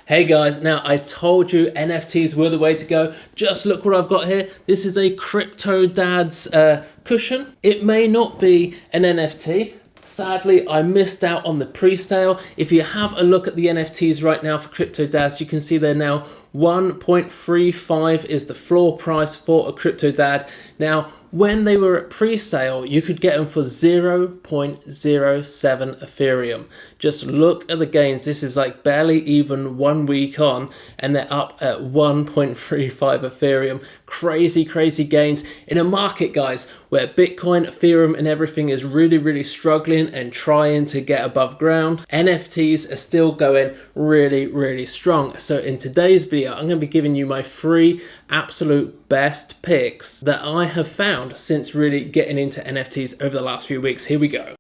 Hey guys, now I told you NFTs were the way to go. Just look what I've got here. This is a Crypto Dad's cushion. It may not be an NFT. Sadly, I missed out on the pre-sale. If you have a look at the NFTs right now for Crypto Dads, you can see they're now 1.35 is the floor price for a Crypto Dad. Now, when they were at pre-sale, you could get them for 0.07 Ethereum. Just look at the gains. This is like barely even 1 week on, and they're up at 1.35 Ethereum. Crazy, crazy gains in a market, guys, where Bitcoin, Ethereum, and everything is really, really struggling and trying to get above ground. NFTs are still going really, really strong. So in today's video, I'm going to be giving you my 3 absolute best picks that I have found since really getting into NFTs over the last few weeks. Here we go.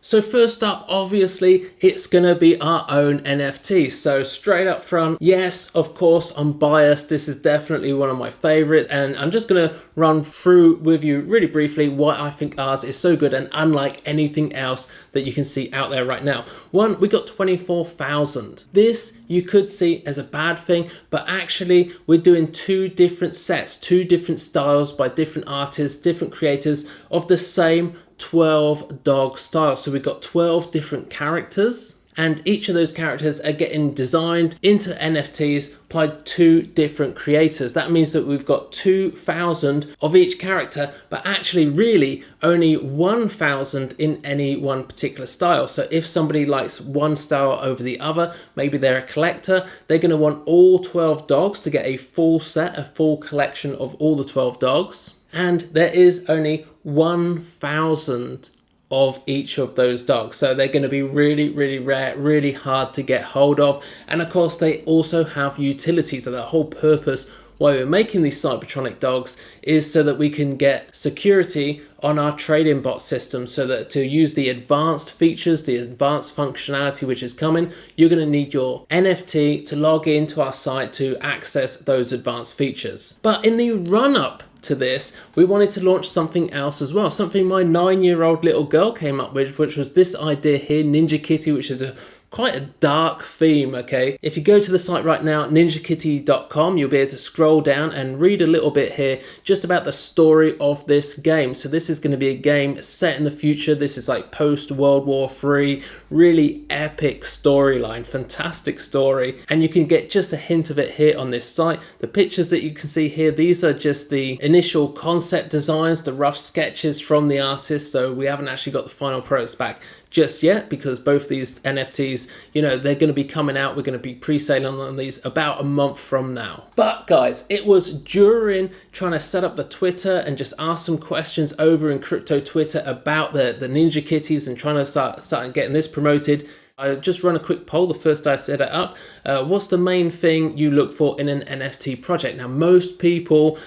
So first up, obviously, it's going to be our own NFT. So straight up front, yes, of course, I'm biased. This is definitely one of my favorites. And I'm just going to run through with you really briefly why I think ours is so good and unlike anything else that you can see out there right now. One, we got 24,000. This you could see as a bad thing, but actually we're doing 2 different sets, 2 different styles by different artists, different creators of the same 12 dog styles. So we've got 12 different characters, and each of those characters are getting designed into NFTs by 2 different creators. That means that we've got 2,000 of each character, but actually really only 1,000 in any one particular style. So if somebody likes one style over the other, maybe they're a collector, they're going to want all 12 dogs to get a full set, a full collection of all the 12 dogs. And there is only 1,000 of each of those dogs. So they're going to be really, really rare, really hard to get hold of. And of course, they also have utilities. So the whole purpose why we're making these Cybertronic dogs is so that we can get security on our trading bot system, so that to use the advanced features, the advanced functionality which is coming, you're going to need your NFT to log into our site to access those advanced features. But in the run-up to this, we wanted to launch something else as well, something my 9-year-old little girl came up with, which was this idea here, Ninja Kitty, which is quite a dark theme, okay? If you go to the site right now, ninjakitty.com, you'll be able to scroll down and read a little bit here just about the story of this game. So this is going to be a game set in the future. This is like post-World War III, really epic storyline, fantastic story. And you can get just a hint of it here on this site. The pictures that you can see here, these are just the initial concept designs, the rough sketches from the artist. So we haven't actually got the final products back just yet, because both these NFTs, they're going to be coming out. We're going to be pre-selling on these about a month from now. But guys, it was during trying to set up the Twitter and just ask some questions over in crypto Twitter about the Ninja Kitties and trying to start getting this promoted. I just run a quick poll the first day I set it up. What's the main thing you look for in an NFT project? Now, most people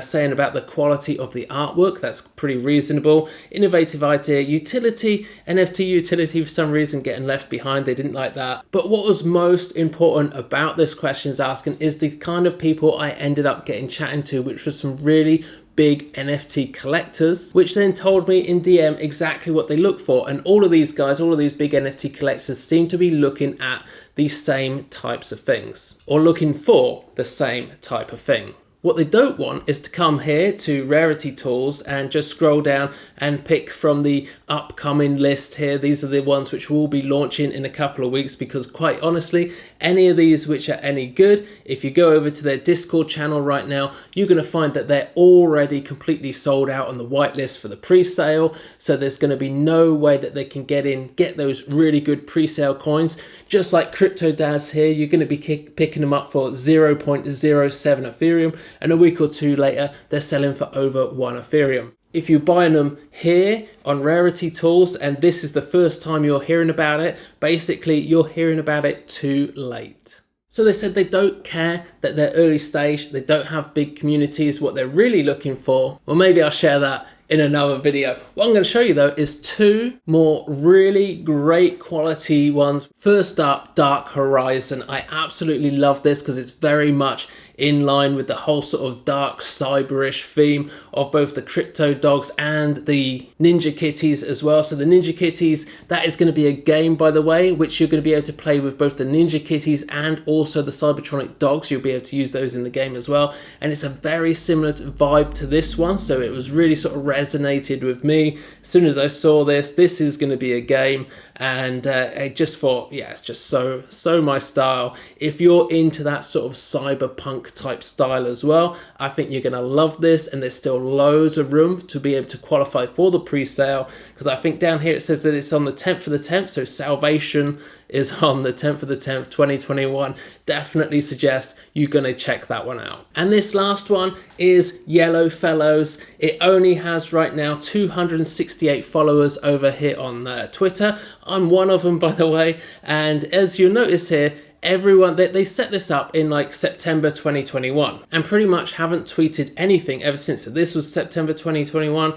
saying about the quality of the artwork. That's pretty reasonable. Innovative idea. Utility, NFT utility for some reason getting left behind. They didn't like that. But what was most important about this questions asking is the kind of people I ended up getting chatting to, which was some really big NFT collectors, which then told me in DM exactly what they look for. And all of these guys, all of these big NFT collectors seem to be looking at these same types of things, or looking for the same type of thing. What they don't want is to come here to Rarity Tools and just scroll down and pick from the upcoming list here. These are the ones which will be launching in a couple of weeks, because quite honestly, any of these which are any good, if you go over to their Discord channel right now, you're going to find that they're already completely sold out on the whitelist for the pre-sale. So there's going to be no way that they can get those really good pre-sale coins. Just like Crypto Dads here, you're going to be picking them up for 0.07 Ethereum. And a week or 2 later, they're selling for over 1 Ethereum. If you're buying them here on Rarity Tools, and this is the first time you're hearing about it, basically you're hearing about it too late. So they said they don't care that they're early stage, they don't have big communities. What they're really looking for, well, maybe I'll share that in another video. What I'm going to show you though is 2 more really great quality ones. First up, Dark Horizon. I absolutely love this because it's very much in line with the whole sort of dark cyberish theme of both the crypto dogs and the Ninja Kitties as well. So the Ninja Kitties, that is going to be a game, by the way, which you're going to be able to play with both the Ninja Kitties and also the Cybertronic dogs. You'll be able to use those in the game as well. And it's a very similar vibe to this one. So it was really sort of resonated with me. As soon as I saw this is going to be a game. And I just thought, yeah, it's just so my style. If you're into that sort of cyberpunk type style as well, I think you're going to love this. And there's still loads of room to be able to qualify for the pre-sale, because I think down here it says that it's on the 10th of the 10th, so Salvation is on the 10th of the 10th, 2021. Definitely suggest you're going to check that one out. And this last one is Yellow Fellows. It only has right now 268 followers over here on Twitter. I'm one of them, by the way. And as you'll notice here, everyone, they set this up in like September 2021 and pretty much haven't tweeted anything ever since. So this was September 2021,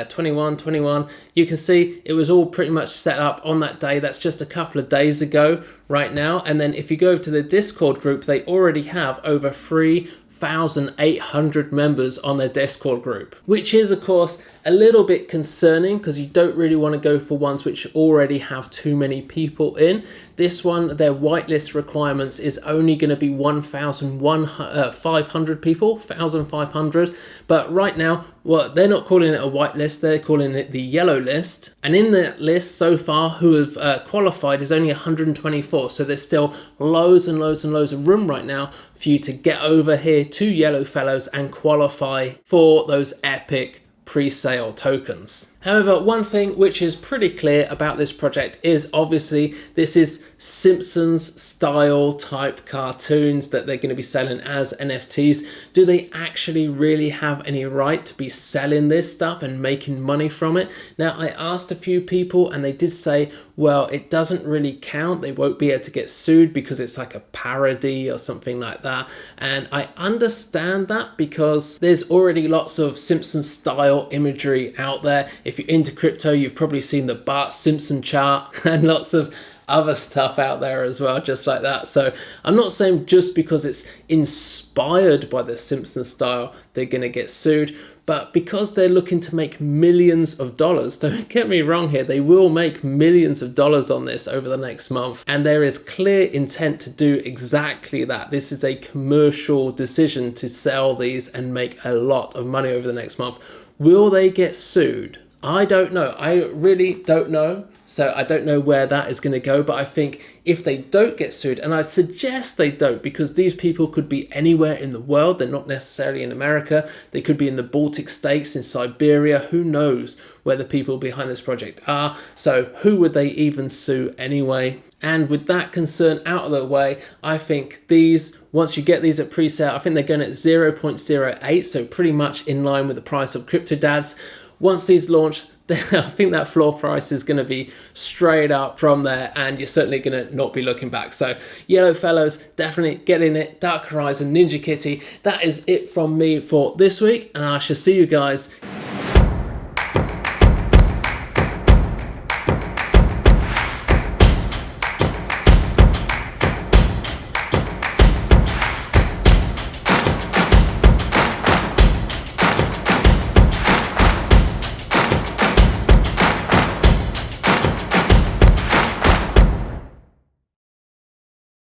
21. You can see it was all pretty much set up on that day. That's just a couple of days ago right now. And then if you go to the Discord group, they already have over 3,800 members on their Discord group, which is of course a little bit concerning because you don't really want to go for ones which already have too many people in. This one, their whitelist requirements is only going to be 1,500 people, 1,500. But right now, well, they're not calling it a whitelist, they're calling it the yellow list. And in that list so far who have qualified is only 124. So there's still loads and loads of room right now for you to get over here to Yellow Fellows and qualify for those epic pre-sale tokens. However, one thing which is pretty clear about this project is obviously this is Simpsons style type cartoons that they're going to be selling as NFTs. Do they actually really have any right to be selling this stuff and making money from it? Now, I asked a few people and they did say, well, it doesn't really count. They won't be able to get sued because it's like a parody or something like that. And I understand that because there's already lots of Simpsons style imagery out there. If you're into crypto, you've probably seen the Bart Simpson chart and lots of other stuff out there as well, just like that. So I'm not saying just because it's inspired by the Simpson style, they're going to get sued, but because they're looking to make millions of dollars, don't get me wrong here, they will make millions of dollars on this over the next month. And there is clear intent to do exactly that. This is a commercial decision to sell these and make a lot of money over the next month. Will they get sued? I don't know. I really don't know. So I don't know where that is going to go, but I think if they don't get sued, and I suggest they don't, because these people could be anywhere in the world. They're not necessarily in America. They could be in the Baltic states, in Siberia. Who knows where the people behind this project are? So who would they even sue anyway? And with that concern out of the way, I think these, once you get these at pre-sale, I think they're going at 0.08, so pretty much in line with the price of Crypto Dads. Once these launch, I think that floor price is going to be straight up from there, and you're certainly going to not be looking back. So Yellow Fellows, definitely get in it. Dark Horizon, Ninja Kitty, that is it from me for this week, and I shall see you guys